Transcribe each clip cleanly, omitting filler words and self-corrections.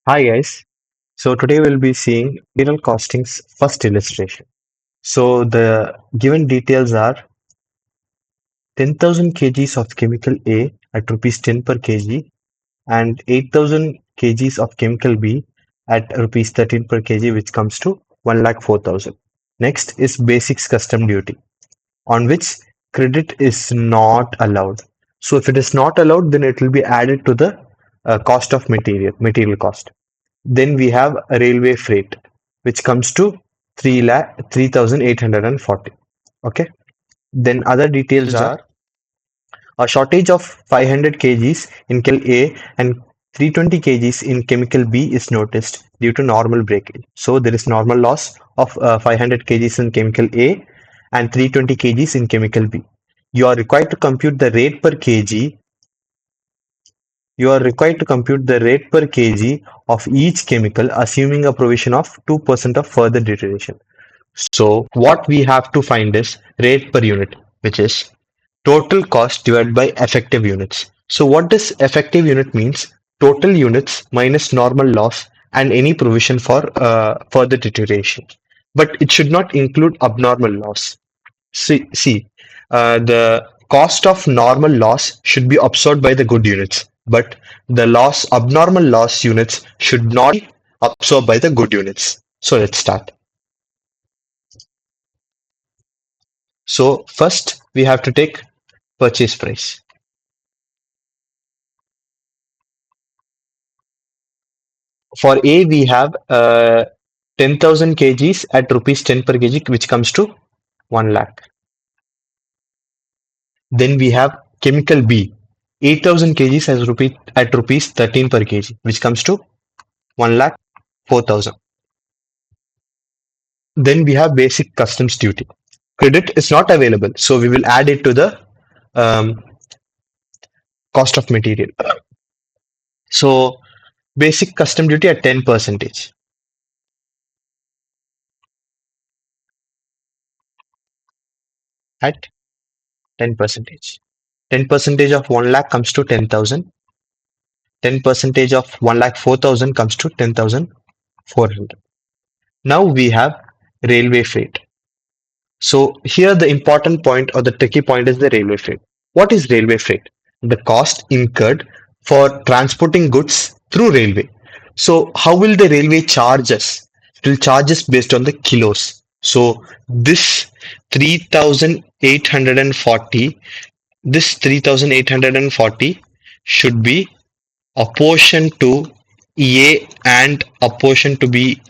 Hi guys. So today we'll be seeing material costing's first illustration. So the given details are 10,000 kgs of chemical A at rupees 10 per kg and 8,000 kgs of chemical B at rupees 13 per kg, which comes to 1,04,000. Next is basics custom duty, on which credit is not allowed. So if it is not allowed, then it will be added to the cost of material cost. Then we have a railway freight, which comes to 3,840. Okay. Then other details are a shortage of 500 kgs in chemical A and 320 kgs in chemical B is noticed due to normal breakage. So there is normal loss of 500 kgs in chemical A and 320 kgs in chemical B. You are required to compute the rate per kg You are required to compute the rate per kg of each chemical, assuming a provision of 2% of further deterioration. So what we have to find is rate per unit, which is total cost divided by effective units. So what does effective unit means? Total units minus normal loss and any provision for further deterioration. But it should not include abnormal loss. The cost of normal loss should be absorbed by the good units, but the abnormal loss units should not be absorbed by the good units. So let's start. So first we have to take purchase price. For A, we have 10,000 kgs at rupees 10 per kg, which comes to 1 lakh. Then we have chemical B, 8,000 kgs at rupees 13 per kg, which comes to 1 lakh 4,000. Then we have basic customs duty. Credit is not available, so we will add it to the um, cost of material. So basic custom duty at 10 percentage. At 10 percentage. 10 percentage of 1 lakh comes to 10,000. 10 percentage of 1 lakh 4,000 comes to 10,400. Now we have railway freight. So here the important point or the tricky point is the railway freight. What is railway freight? The cost incurred for transporting goods through railway. So how will the railway charge us? It will charge us based on the kilos. So this 3,840, this 3,840 should be apportioned to A and apportioned to B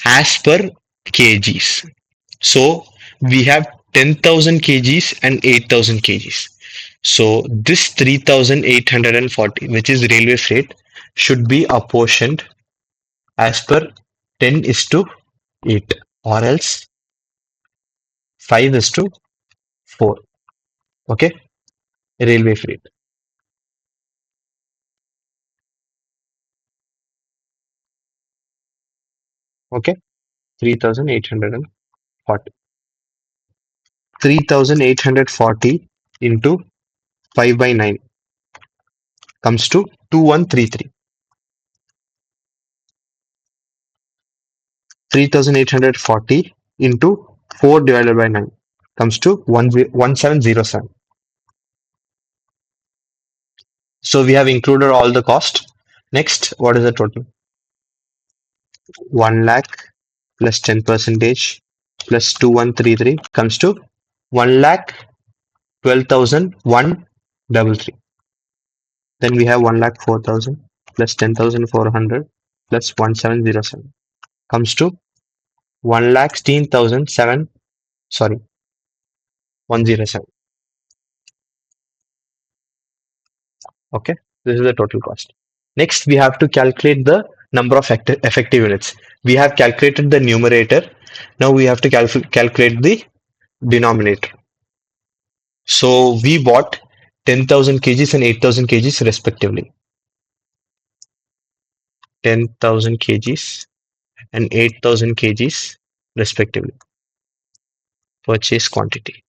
as per kgs. So we have 10,000 kgs and 8,000 kgs. So this 3,840, which is railway freight, should be apportioned as per 10 is to 8 or else 5 is to 4. Okay, railway freight. Okay, 3,840. 3,840 into 5 by 9 comes to 2133. 3,840 into 4 divided by 9 comes to 1707. So we have included all the cost. Next, what is the total? 1 lakh plus 10 percentage plus 2133 comes to 1 lakh 12,133. Then we have 1 lakh 4,000 plus 10,400 plus 1707 comes to 1 lakh 16,007. Sorry, 107. Okay, this is the total cost. Next, we have to calculate the number of effective units. We have calculated the numerator. Now we have to calculate the denominator. So we bought 10,000 kgs and 8,000 kgs respectively. 10,000 kgs and 8,000 kgs respectively. Purchase quantity.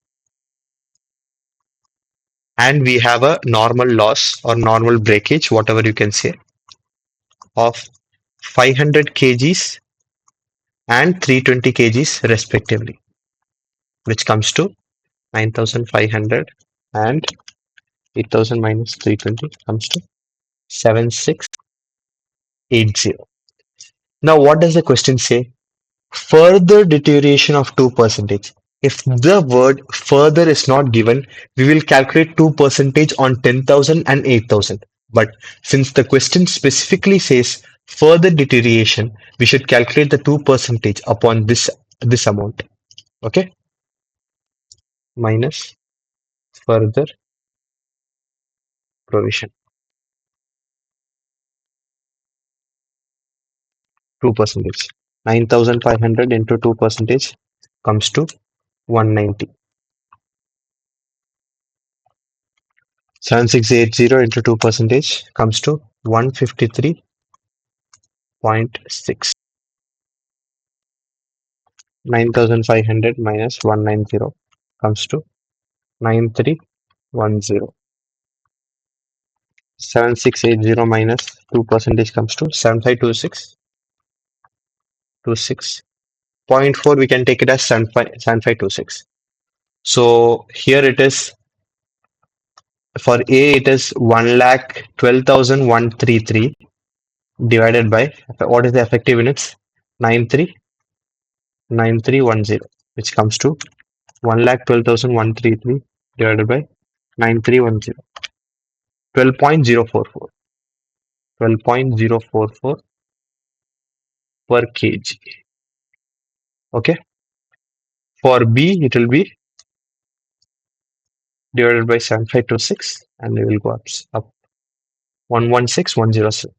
And we have a normal loss or normal breakage, whatever you can say, of 500 kgs and 320 kgs respectively, which comes to 9500 and 8000 minus 320 comes to 7680. Now, what does the question say? Further deterioration of 2%. If the word further is not given, we will calculate 2% on 10,000 and 8,000. But since the question specifically says further deterioration, we should calculate the 2% upon this amount. Okay? Minus further provision. 2%. 9,500 into 2% comes to 190. 7680 into 2% comes to 153.6. 9,500 minus 190 comes to 9310. 7680 minus 2% comes to 7526. 26.4, we can take it as 7526. So here it is, for A it is 1,12,133 divided by, what is the effective units? 9310, which comes to 1,12,133 divided by 9310. 12.044. 12.044 per kg. Okay. For B, it will be divided by 7526 and we will go up 116,107.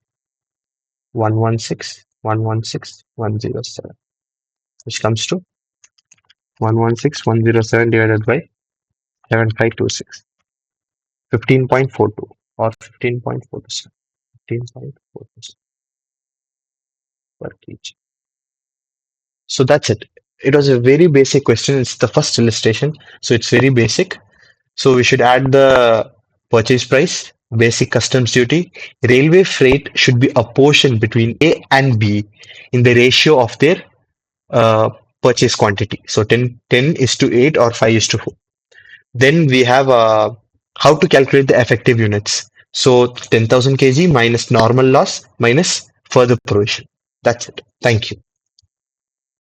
116,107, which comes to 116,107 divided by 7526. 15.42 or 15.47. 15.47 per kg. So that's it. It was a very basic question. It's the first illustration, so it's very basic. So we should add the purchase price, basic customs duty. Railway freight should be apportioned between A and B in the ratio of their purchase quantity. So 10 is to 8 or 5 is to 4. Then we have how to calculate the effective units. So 10,000 kg minus normal loss minus further provision. That's it. Thank you.